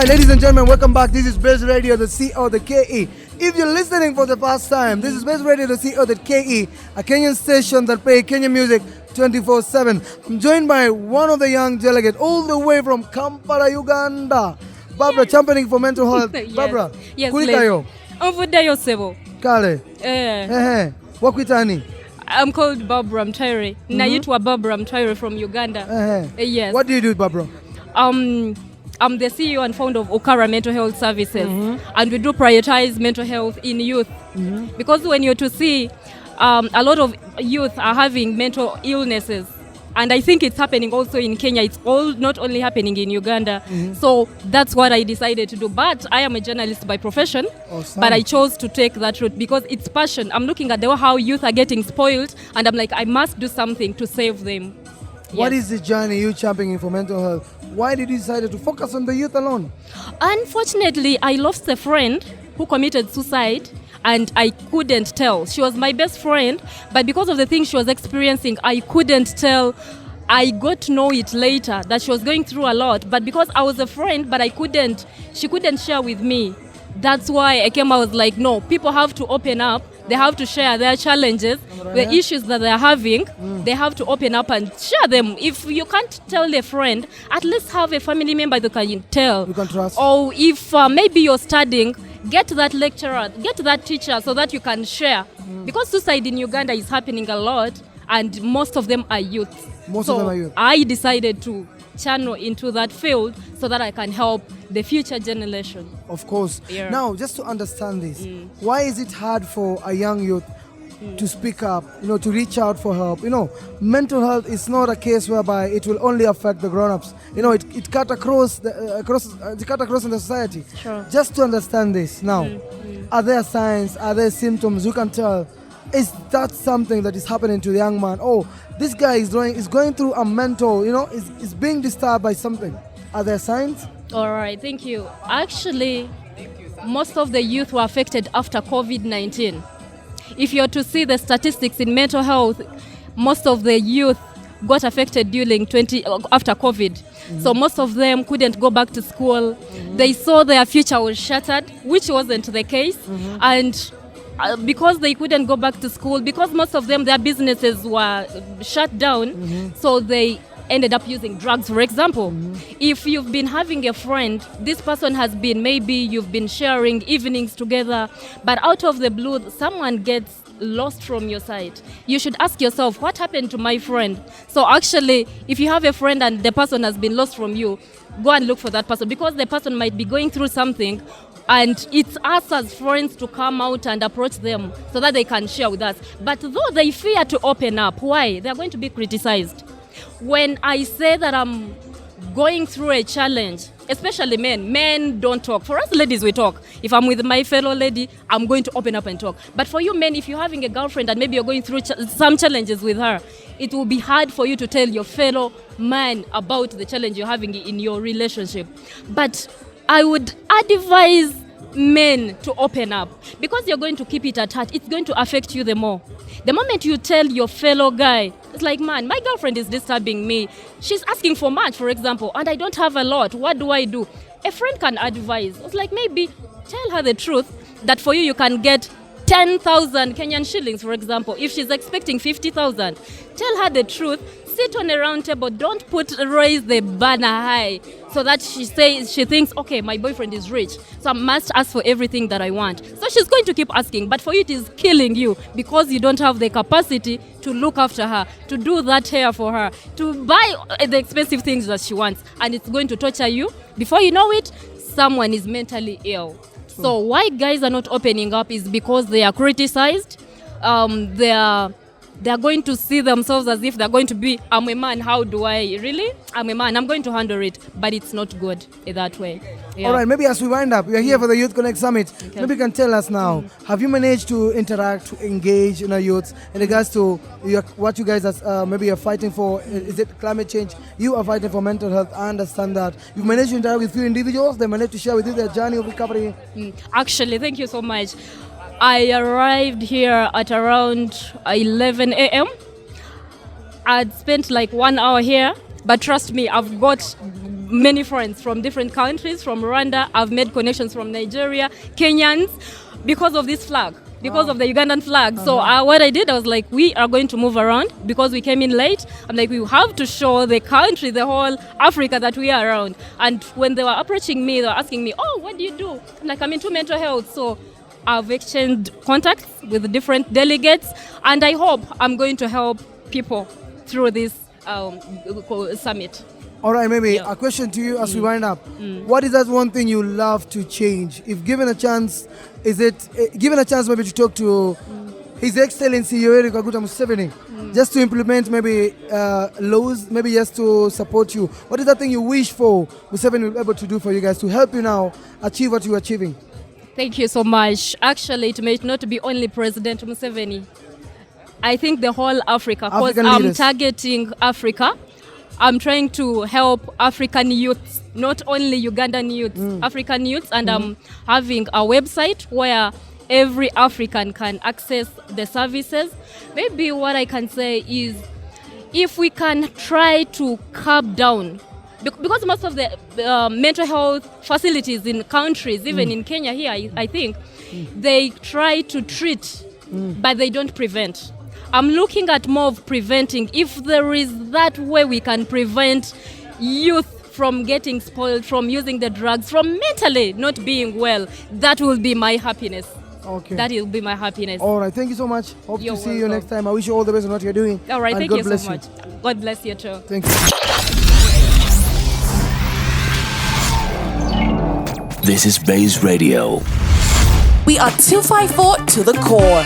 right, ladies and gentlemen, welcome back. This is Baze Radio, the CO, the KE. If you're listening for the first time, this is Baze Radio, the CO, the KE, a Kenyan station that plays Kenyan music 24/7. I'm joined by one of the young delegates, all the way from Kampala, Uganda. Barbra, championing for mental health. Yes. Barbra, Yes, kulikayo. Ovudayo sebo. Kale. Wakwitani. I'm called Barbra Mtwaire. Naitwa Barbra Mtwaire from Uganda. Yes. What do you do, Barbra? I'm the CEO and founder of Okara Mental Health Services, and we do prioritize mental health in youth. Because when you're to see, a lot of youth are having mental illnesses, and I think it's happening also in Kenya. It's all not only happening in Uganda. So that's what I decided to do. But I am a journalist by profession, but I chose to take that route because it's passion. I'm looking at how youth are getting spoiled, and I'm like, I must do something to save them. What is the journey you championing for mental health? Why did you decide to focus on the youth alone? Unfortunately, I lost a friend who committed suicide, and I couldn't tell. She was my best friend, but because of the things she was experiencing, I couldn't tell. I got to know it later that she was going through a lot, but because I was a friend, but she couldn't share with me. That's why I was like, no, people have to open up. They have to share their challenges, the issues that they're having. They have to open up and share them. If you can't tell a friend, at least have a family member that can tell. You can trust. Or if maybe you're studying, get that lecturer, get that teacher so that you can share. Because suicide in Uganda is happening a lot, and most of them are youth. Most of them are youth. I decided to channel into that field so that I can help the future generation. Of course. Yeah. Now, just to understand this, why is it hard for a young youth to speak up, to reach out for help? Mental health is not a case whereby it will only affect the grown-ups. It cut across in the society. Sure. Just to understand this now, are there signs, are there symptoms you can tell? Is that something that is happening to the young man? Oh, this guy is going through a mental, is being disturbed by something. Are there signs? All right, thank you. Actually, most of the youth were affected after COVID-19. If you're to see the statistics in mental health, most of the youth got affected after COVID. So most of them couldn't go back to school. They saw their future was shattered, which wasn't the case. And because they couldn't go back to school, because most of them, their businesses were shut down, so they ended up using drugs. For example, if you've been having a friend, this person has been, maybe you've been sharing evenings together, but out of the blue, someone gets lost from your side. You should ask yourself, what happened to my friend? So actually, if you have a friend and the person has been lost from you, go and look for that person, because the person might be going through something, and it's us as friends to come out and approach them so that they can share with us. But though they fear to open up, why? They're going to be criticized. When I say that I'm going through a challenge, especially men don't talk. For us ladies, we talk. If I'm with my fellow lady, I'm going to open up and talk. But for you men, if you're having a girlfriend and maybe you're going through some challenges with her, it will be hard for you to tell your fellow man about the challenge you're having in your relationship. But I would advise men to open up, because you're going to keep it at heart. It's going to affect you the more. The moment you tell your fellow guy, it's like, man, my girlfriend is disturbing me. She's asking for much, for example, and I don't have a lot. What do I do? A friend can advise. It's like, maybe tell her the truth that for you can get 10,000 Kenyan shillings, for example. If she's expecting 50,000, tell her the truth. Sit on a round table. Don't raise the banner high so that she thinks, okay, my boyfriend is rich, so I must ask for everything that I want. So she's going to keep asking, but for you it is killing you, because you don't have the capacity to look after her, to do that hair for her, to buy the expensive things that she wants, and it's going to torture you. Before you know it, someone is mentally ill. So why guys are not opening up is because they are criticized. They're going to see themselves as if they're going to be, I'm a man, how do I, really? I'm a man, I'm going to handle it, but it's not good in that way. Yeah. All right, maybe as we wind up, we are here for the YouthConnekt Summit. Okay. Maybe you can tell us now, have you managed to interact, to engage in our youths in regards to what you guys are maybe are fighting for? Is it climate change? You are fighting for mental health, I understand that. You've managed to interact with few individuals, they managed to share with you their journey of recovery. Actually, thank you so much. I arrived here at around 11 a.m. I'd spent like 1 hour here, but trust me, I've got many friends from different countries, from Rwanda. I've made connections from Nigeria, Kenyans, because of this flag, because of the Ugandan flag. So what I did, I was like, we are going to move around because we came in late. I'm like, we have to show the country, the whole Africa, that we are around. And when they were approaching me, they were asking me, oh, what do you do? I'm like, I'm into mental health. So I've exchanged contacts with different delegates, and I hope I'm going to help people through this summit. All right, maybe a question to you as we wind up. What is that one thing you love to change? If given a chance, is it given a chance maybe to talk to His Excellency Yoweri Kaguta Museveni, just to implement maybe laws, maybe just to support you? What is that thing you wish for Museveni will be able to do for you guys to help you now achieve what you're achieving? Thank you so much. Actually, it may not be only President Museveni. I think the whole Africa, because I'm targeting Africa. I'm trying to help African youths, not only Ugandan youths, African youths, and I'm having a website where every African can access the services. Maybe what I can say is, if we can try to curb down, because most of the mental health facilities in countries, even in Kenya here, I think, they try to treat, but they don't prevent. I'm looking at more of preventing. If there is that way we can prevent youth from getting spoiled, from using the drugs, from mentally not being well, that will be my happiness. Okay. That will be my happiness. All right. Thank you so much. Hope You're to see welcome. you next time. I wish you all the best in what you're doing. All right. And Thank God you bless so much. God bless you too. Thank you. This is Baze Radio. We are 254 to the core.